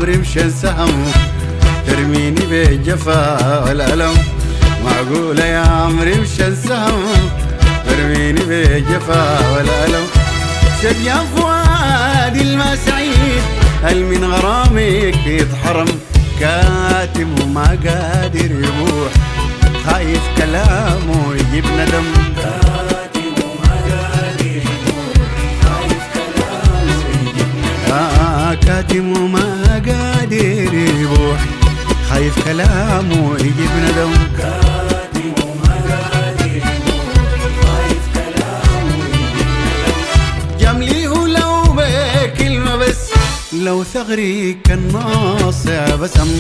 عمري مشى السهم ترميني بالجفا والألم. معقولة يا عمري مشى السهم ترميني بالجفا والألم. شجع فؤادي الما سعيد هل من غرامك يتحرم. كاتم وما قادر يبوح خايف كلامه يجيب ندم. كاتم وما قادر يبوح خايف كلامه يجيب ندم. كاتم وما قادر يبوح خايف كلامه يجيب ندم. كاتم وما قادر يبوح خايف كلامه يجيب ندم. جمليه لو بكلمة بس لو ثغري كان ناصع بسم.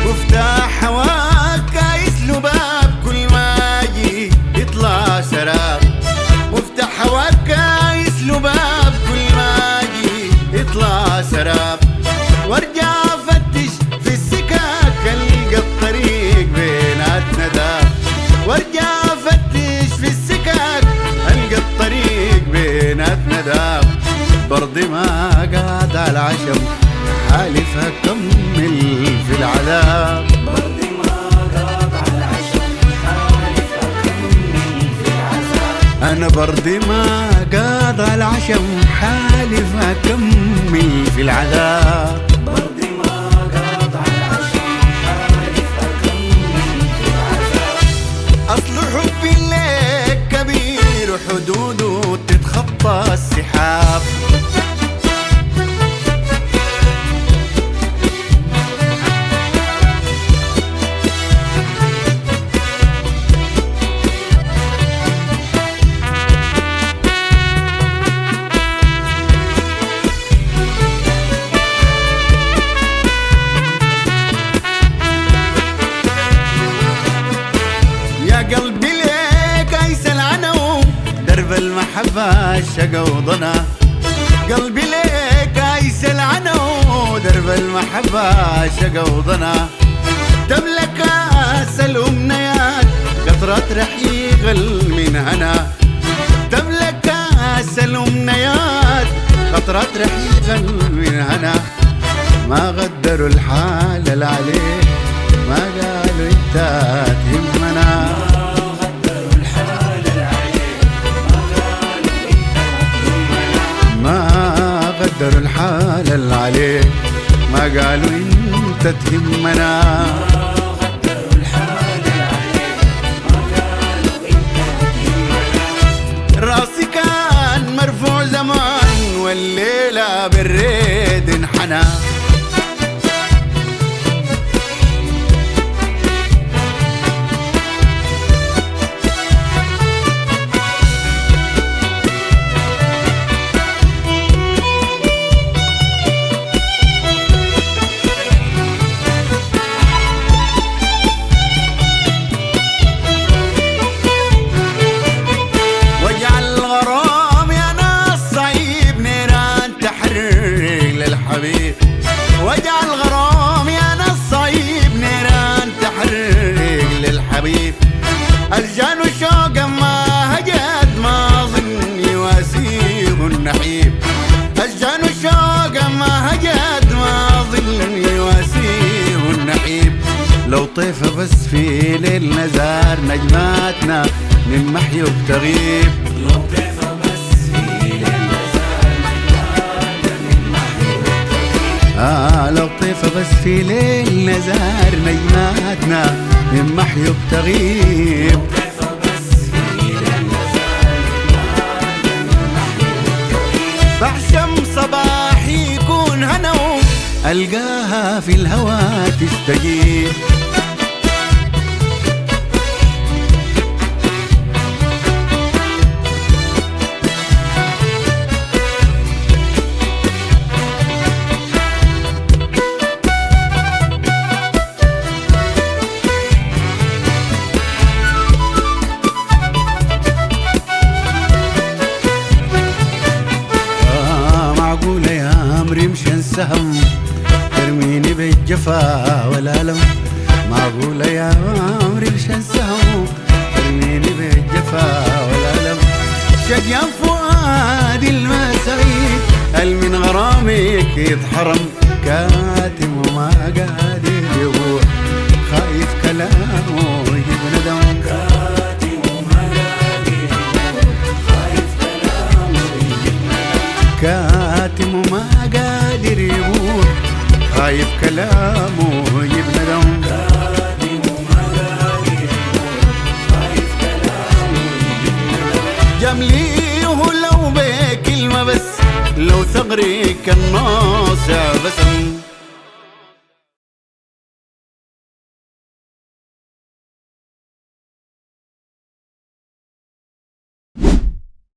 مفتاح هواك كايس له باب كل ما اجي يطلع سراب. مفتاح هواك كايس له باب كل ما اجي يطلع سراب. وارجع افتش في السكاك القى الطريق بيناتنا داب. وارجع افتش في السكاك القى الطريق بيناتنا داب. برضي ما قعد على العشم حالف اكمل في العذاب. برضي ما قاطع العشم حالف أكمل في العذاب. انا برضي ما قاطع العشم حالف اكمل في العذاب. برضي ما قاطع العشم حالف أكمل في العذاب. اصل حبي لك كبير وحدوده تتخطى السحاب. قلبي ليك ايسل عنو درب المحبة شقا وضنا. قلبي ليك ايسل عنو درب المحبة شقا وضنا. تملك كاس الامنيات قطرة رحيق من هنا. تملك كاس الامنيات قطرة رحيق من هنا. ما غدروا الحال اللي عليك ما قالوا انت تهمنا. ما قدروا الحال اللي عليك ما قالوا انت تهمنا. راسي كان مرفوع زمان والليلة بالريد انحنى. واجعل غرام يا نصيب نيران تحرق للحبيب. الجان وشوق ما هجد ما ظن يواسيه النحيب. الجان وشوق ما هجد ما ظن يواسيه النحيب. لو طيفة بس في ليل نزار نجماتنا من محي وبتغيب. لو طيفة بس في ليل نزار نجماتنا من محي وبتغيب. لو طيفة بس في ليل نزار نجماتنا من محي وبتغيب. لو طيفة بس في ليل نزار نجماتنا من محي وبتغيب. بحشم صباحي يكون هنو ألقاها في الهوى تستجيب. بالجفا والألم، معقولة يا عمري ليش انساه، ترميني بالجفا والألم. شقيان فؤادي المسعيد من غرامك يتحرم، كاتم وما قادر يبوح، خايف كلامه يجيب ندم. كاتم وما قادر يبوح، خايف كلامه يجيب ندم. كاتم وما قادر يبوح، خايف كلامه يجيب ندم. كاتم وما قادر يبوح، خايف كلامه يجيب ندم. جمليه لو بكلمة بس، لو ثغري كان ناصع بسم،